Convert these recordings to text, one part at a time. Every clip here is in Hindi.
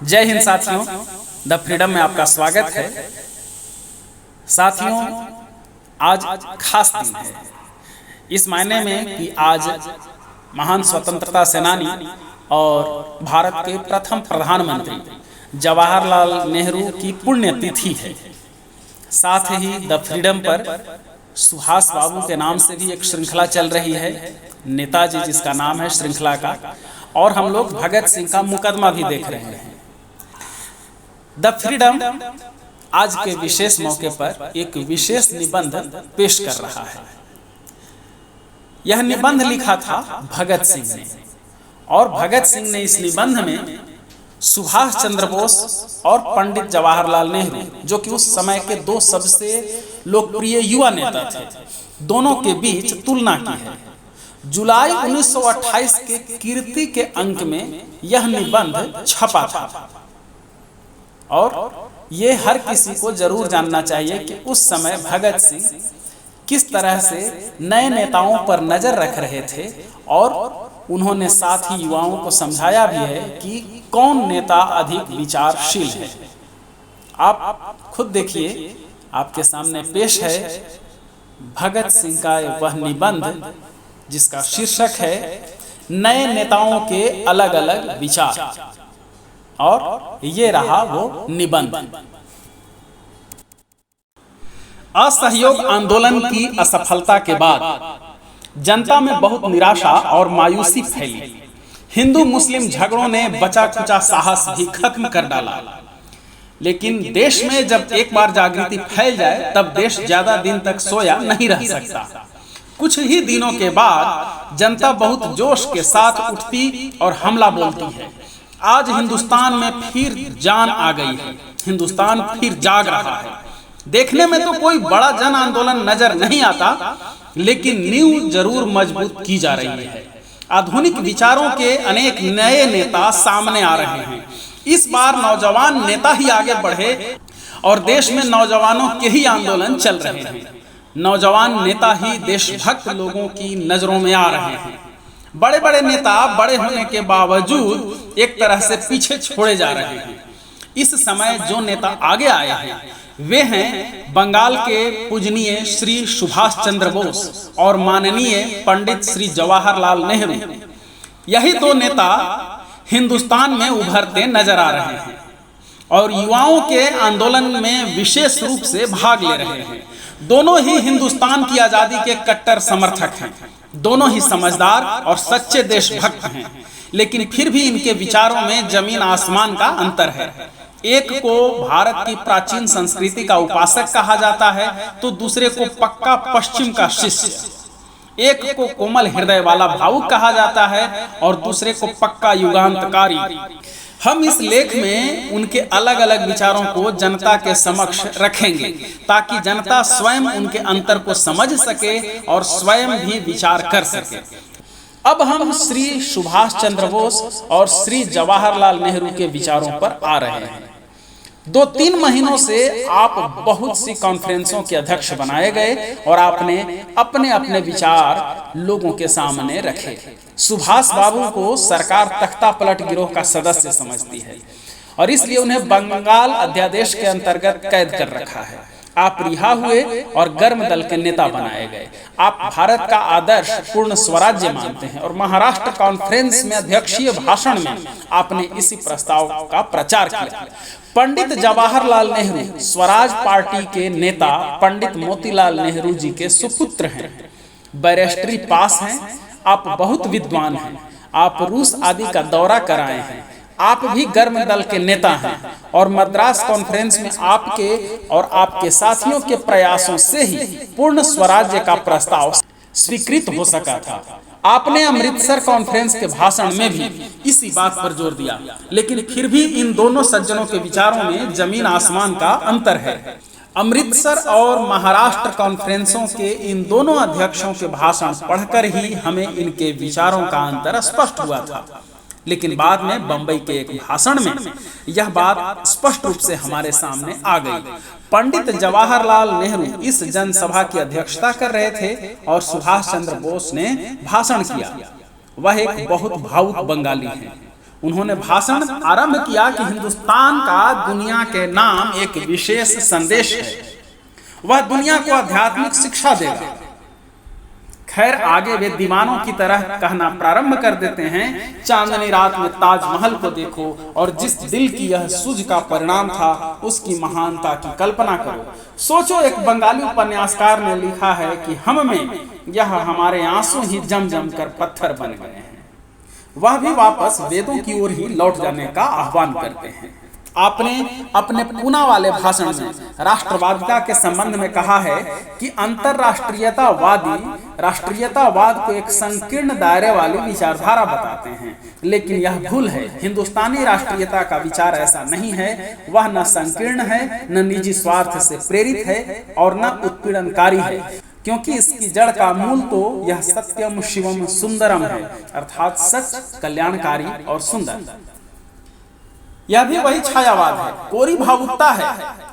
जय हिंद साथियों, द फ्रीडम में आपका स्वागत है। साथियों, आज खास दिन है इस मायने में कि आज महान स्वतंत्रता सेनानी और भारत के प्रथम प्रधानमंत्री जवाहरलाल नेहरू की पुण्यतिथि है। साथ ही द फ्रीडम पर सुभाष बाबू के नाम से भी एक श्रृंखला चल रही है, नेताजी जिसका नाम है श्रृंखला का, और हम लोग भगत सिंह का मुकदमा भी देख रहे हैं। द फ्रीडम आज के विशेष मौके पर एक विशेष निबंध पेश कर रहा है। यह निबंध लिखा था भगत सिंह ने, और भगत सिंह ने इस निबंध में सुभाष चंद्र बोस और पंडित जवाहरलाल नेहरू, जो कि उस समय के दो सबसे लोकप्रिय युवा नेता थे, दोनों के बीच तुलना की है। जुलाई 1928 के कीर्ति के अंक में यह निबंध छपा था, और ये हर किसी को जरूर जानना चाहिए कि उस समय भगत सिंह किस तरह से नए नेताओं पर नजर रख रहे थे, और उन्होंने साथ ही युवाओं को समझाया भी है कि कौन नेता अधिक विचारशील है। आप खुद देखिए, आपके सामने पेश है भगत सिंह का वह निबंध जिसका शीर्षक है नए नेताओं के अलग अलग विचार, और ये रहा वो निबंध। असहयोग आंदोलन की असफलता के बाद जनता में बहुत निराशा और मायूसी फैली। हिंदू मुस्लिम झगड़ों ने बचा खुचा साहस भी खत्म कर डाला। लेकिन देश में जब एक बार जागृति फैल जाए तब देश ज्यादा दिन तक सोया नहीं रह सकता। कुछ ही दिनों के बाद जनता बहुत जोश के साथ उठती और हमला बोलती है। आज हिंदुस्तान में फिर जान आ गई है, हिंदुस्तान फिर जाग रहा है। देखने में तो कोई बड़ा जन आंदोलन नजर नहीं आता, लेकिन नींव जरूर मजबूत की जा रही है। आधुनिक विचारों के अनेक नए नेता सामने आ रहे हैं। इस बार नौजवान नेता ही आगे बढ़े, और देश में नौजवानों के ही आंदोलन चल रहे हैं। नौजवान नेता ही देशभक्त लोगों की नजरों में आ रहे हैं। बड़े बड़े नेता बड़े होने के बावजूद एक तरह से पीछे छोड़े जा रहे हैं। इस समय जो नेता आगे आए हैं वे हैं बंगाल के पूजनीय श्री सुभाष चंद्र बोस और माननीय पंडित श्री जवाहरलाल नेहरू। यही दो नेता हिंदुस्तान में उभरते नजर आ रहे हैं और युवाओं के आंदोलन में विशेष रूप से भाग ले रहे हैं। दोनों ही हिंदुस्तान की आजादी के कट्टर समर्थक हैं, दोनों ही समझदार और सच्चे देशभक्त हैं, लेकिन फिर भी इनके विचारों में जमीन आसमान का अंतर है। एक को भारत की प्राचीन संस्कृति का उपासक कहा जाता है, तो दूसरे को पक्का पश्चिम का शिष्य। एक को कोमल हृदय वाला भावुक कहा जाता है और दूसरे को पक्का युगांतकारी। हम इस लेख में उनके अलग अलग विचारों को जनता के समक्ष रखेंगे, ताकि जनता स्वयं उनके अंतर को समझ सके और स्वयं भी विचार कर सके। अब हम श्री सुभाष चंद्र बोस और श्री जवाहरलाल नेहरू के विचारों पर आ रहे हैं। 2-3 महीनों से आप बहुत सी कॉन्फ्रेंसों के अध्यक्ष बनाए गए और आपने अपने अपने विचार लोगों के सामने रखे। सुभाष बाबू को सरकार तख्ता पलट गिरोह का सदस्य समझती है और इसलिए उन्हें बंगाल अध्यादेश के अंतर्गत कैद कर रखा है। आप रिहा हुए और गर्म दल के नेता बनाए गए। आप भारत का आदर्श पूर्ण स्वराज्य मानते हैं और महाराष्ट्र कॉन्फ्रेंस में अध्यक्षीय भाषण में आपने इसी प्रस्ताव का प्रचार किया। पंडित जवाहरलाल नेहरू स्वराज पार्टी के नेता पंडित मोतीलाल नेहरू जी के सुपुत्र हैं, बैरिस्ट्री पास हैं, आप बहुत विद्वान हैं, आप रूस आदि का दौरा कराए हैं, आप भी गर्म दल के नेता हैं, और मद्रास कॉन्फ्रेंस में आपके और आपके साथियों के प्रयासों से ही पूर्ण स्वराज्य का प्रस्ताव स्वीकृत हो सका था। आपने अमृतसर कॉन्फ्रेंस के भाषण में भी इसी बात पर जोर दिया, लेकिन फिर भी इन दोनों सज्जनों के विचारों में जमीन आसमान का अंतर है। अमृतसर और महाराष्ट्र कॉन्फ्रेंसों के इन दोनों अध्यक्षों के भाषण पढ़कर ही हमें इनके विचारों का अंतर स्पष्ट हुआ था, लेकिन बाद में बंबई के एक भाषण में यह बात स्पष्ट रूप से हमारे सामने आ गई। पंडित जवाहरलाल नेहरू इस जनसभा की अध्यक्षता कर रहे थे और सुभाष चंद्र बोस ने भाषण किया। वह एक बहुत भावुक बंगाली हैं। उन्होंने भाषण आरंभ किया कि हिंदुस्तान का दुनिया के नाम एक विशेष संदेश है, वह दुनिया को आध्यात्मिक शिक्षा देगा। खैर आगे वे दीवानों की तरह कहना प्रारंभ कर देते हैं, चांदनी रात में ताजमहल को देखो और जिस दिल की यह सूझ का परिणाम था उसकी महानता की कल्पना करो। सोचो, एक बंगाली उपन्यासकार ने लिखा है कि हम में यह हमारे आंसू ही जम जम कर पत्थर बन गए हैं। वह भी वापस वेदों की ओर ही लौट जाने का आह्वान करते हैं। आपने अपने पूना वाले भाषण में राष्ट्रवादिता के संबंध में कहा है कि राष्ट्रीयतावाद को एक संकीर्ण दायरे वाली विचारधारा बताते हैं, लेकिन यह भूल है। हिंदुस्तानी राष्ट्रीयता का विचार ऐसा नहीं है। वह न संकीर्ण है, न निजी स्वार्थ से प्रेरित है और न उत्पीड़नकारी है, क्योंकि इसकी जड़ का मूल तो यह सत्यम शिवम सुंदरम है, अर्थात सच, कल्याणकारी और सुंदर। यह भी वही छायावाद है, कोरी भावुकता है।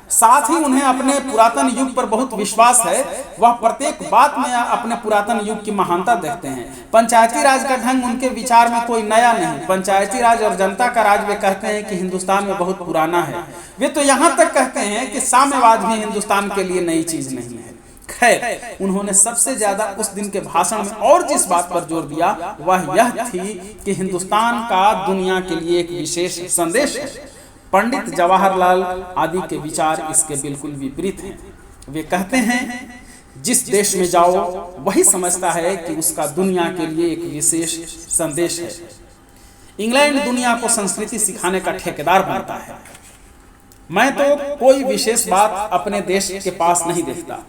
साथ ही उन्हें अपने पुरातन युग पर बहुत विश्वास है। वह प्रत्येक बात में अपने पुरातन युग की महानता देखते हैं। पंचायती राज का ढंग उनके विचार में कोई नया नहीं। पंचायती राज और जनता का राज वे कहते हैं कि हिंदुस्तान में बहुत पुराना है। वे तो यहाँ तक कहते हैं कि साम्यवाद भी हिंदुस्तान के लिए नई चीज नहीं है। खैर, उन्होंने सबसे ज्यादा उस दिन के भाषण में और जिस बात पर जोर दिया वह यह थी कि हिंदुस्तान का दुनिया के लिए एक विशेष संदेश है। पंडित जवाहरलाल आदि के विचार इसके बिल्कुल विपरीत हैं। वे कहते हैं, जिस देश में जाओ वही समझता है कि उसका दुनिया के लिए एक विशेष संदेश है। इंग्लैंड दुनिया को संस्कृति सिखाने का ठेकेदार बनता है। मैं तो कोई विशेष बात अपने देश के पास नहीं देखता।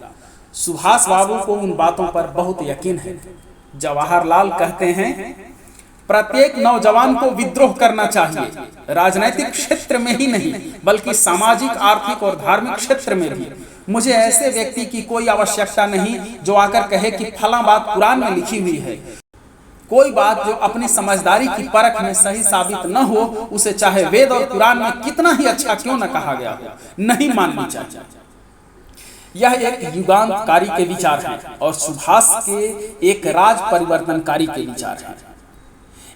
सुभाष बाबू को उन बातों पर बहुत यकीन है। जवाहरलाल कहते हैं, प्रत्येक नौजवान को विद्रोह करना चाहिए, राजनीतिक क्षेत्र में ही नहीं बल्कि सामाजिक, आर्थिक और धार्मिक क्षेत्र में भी। मुझे ऐसे व्यक्ति की कोई आवश्यकता नहीं जो आकर कहे कि फलां बात कुरान में लिखी हुई है। कोई बात जो अपनी समझदारी की परख में सही साबित न हो, उसे चाहे वेद और कुरान में कितना ही अच्छा क्यों न कहा गया हो, नहीं माननी चाहिए। यह एक युगांतकारी के विचार हैं और सुभाष के एक राज परिवर्तनकारी के विचार हैं।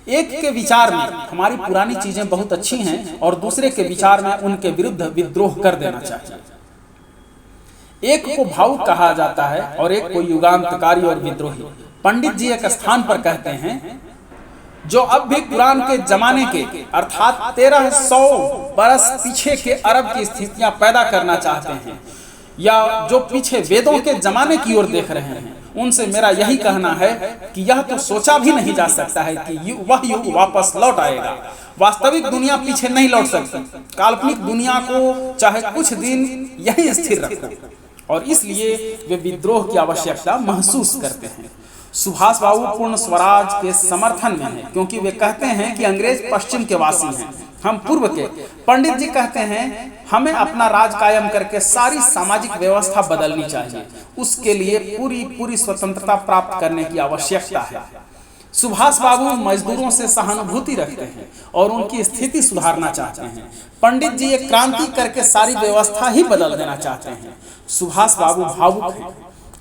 एक के विचार में हमारी पुरानी चीजें बहुत अच्छी हैं और दूसरे के विचार में उनके विरुद्ध विद्रोह कर देना चाहिए। एक को भावुक कहा जाता है और एक को युगांतकारी और विद्रोही। पंडित जी एक स्थान पर कहते हैं, जो अब भी कुरान के जमाने के अर्थात 1300 बरस पीछे के अरब की स्थितियां पैदा करना चाहते हैं या जो पीछे वेदों के जमाने की ओर देख रहे हैं, उनसे मेरा यही कहना है कि यह तो सोचा भी नहीं जा सकता है कि वह युग वापस लौट आएगा। वास्तविक दुनिया पीछे नहीं लौट सकती। काल्पनिक दुनिया को चाहे कुछ दिन यही स्थिर रखो, और इसलिए वे विद्रोह की आवश्यकता महसूस करते हैं। सुभाष बाबू पूर्ण स्वराज के समर्थन में हैं, क्योंकि वे कहते हैं कि अंग्रेज पश्चिम के वासी हैं, हम पूर्व के। पंडित जी कहते हैं, हमें अपना राज कायम करके सारी सामाजिक व्यवस्था बदलनी चाहिए। उसके लिए पूरी स्वतंत्रता प्राप्त करने की आवश्यकता है। सुभाष बाबू मजदूरों से सहानुभूति रखते हैं और उनकी स्थिति सुधारना चाहते हैं। पंडित जी एक क्रांति करके सारी व्यवस्था ही बदल देना चाहते हैं। सुभाष बाबू भावुक हैं,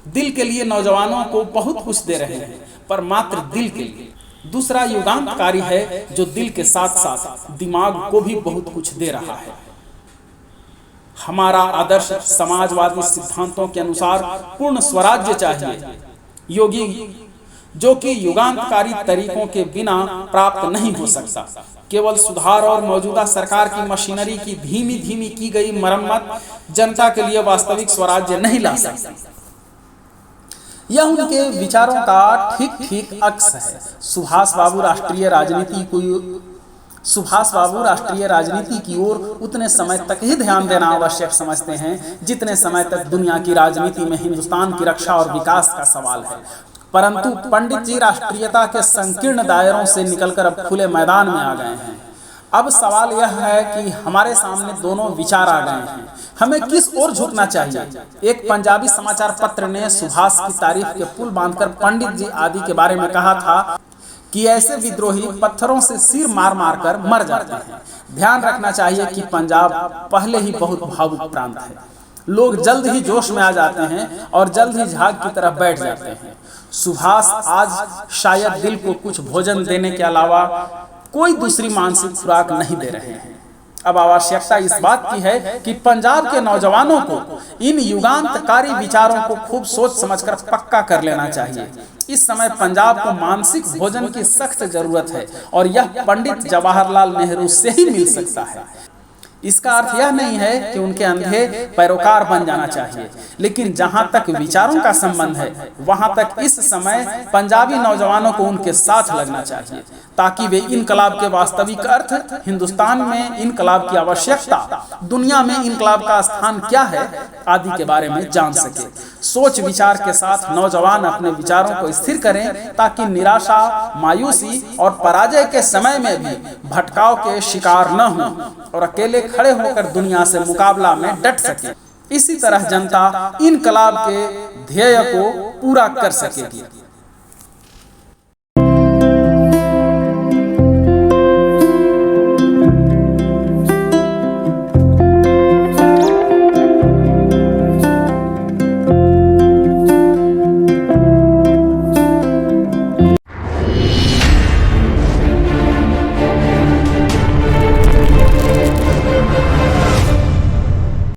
दिल के लिए नौजवानों को बहुत कुछ दे रहे हैं, पर मात्र दिल के लिए। दूसरा युगांतकारी है, जो दिल के साथ साथ दिमाग को भी बहुत कुछ दे रहा है। हमारा आदर्श समाजवादी सिद्धांतों के अनुसार पूर्ण स्वराज्य चाहिए, योगी, जो कि युगांतकारी तरीकों के बिना प्राप्त नहीं हो सकता। केवल सुधार और मौजूदा सरकार की मशीनरी की धीमी धीमी की गई मरम्मत जनता के लिए वास्तविक स्वराज्य नहीं ला सकती। यह उनके विचारों का ठीक अक्स है। सुभाष बाबू राष्ट्रीय राजनीति की ओर उतने समय तक ही ध्यान देना आवश्यक समझते हैं जितने समय तक दुनिया की राजनीति में हिंदुस्तान की रक्षा और विकास का सवाल है। परंतु पंडित जी राष्ट्रीयता के संकीर्ण दायरों से निकलकर अब खुले मैदान में आ गए हैं। अब सवाल यह है कि हमारे सामने दोनों विचार आ गए हैं, हमें किस ओर झुकना चाहिए। एक पंजाबी समाचार पत्र ने सुभाष की तारीफ के पुल बांधकर पंडित जी आदि के बारे में कहा था कि ऐसे विद्रोही पत्थरों से सिर मार मार कर मर जाते हैं। ध्यान रखना चाहिए कि पंजाब पहले ही बहुत भावुक प्रांत है। लोग जल्द ही जोश में आ जाते हैं और जल्द ही झाग की तरफ बैठ जाते हैं। सुभाष आज शायद दिल को कुछ भोजन देने के अलावा कोई दूसरी मानसिक खुराक नहीं दे रहे हैं। अब आवश्यकता इस बात की है कि पंजाब के नौजवानों को इन युगांतकारी विचारों को खूब सोच समझकर पक्का कर लेना चाहिए। इस समय पंजाब को मानसिक भोजन की सख्त जरूरत है और यह पंडित जवाहरलाल नेहरू से ही मिल सकता है। इसका अर्थ यह नहीं है कि उनके अंधे पैरोकार बन जाना चाहिए, लेकिन जहां तक विचारों का संबंध है वहां तक इस समय पंजाबी नौजवानों को उनके साथ लगना चाहिए, ताकि वे इनकलाब के वास्तविक अर्थ, हिंदुस्तान में इनकलाब की आवश्यकता, दुनिया में इनकलाब का स्थान क्या है आदि के बारे में जान सके। सोच विचार के साथ नौजवान अपने विचारों को स्थिर करें, ताकि निराशा, मायूसी और पराजय के समय में भी भटकाव के शिकार न हों और अकेले खड़े होकर दुनिया से मुकाबला में डट सके। इसी तरह जनता इनकलाब के ध्येय को पूरा कर सकेगी।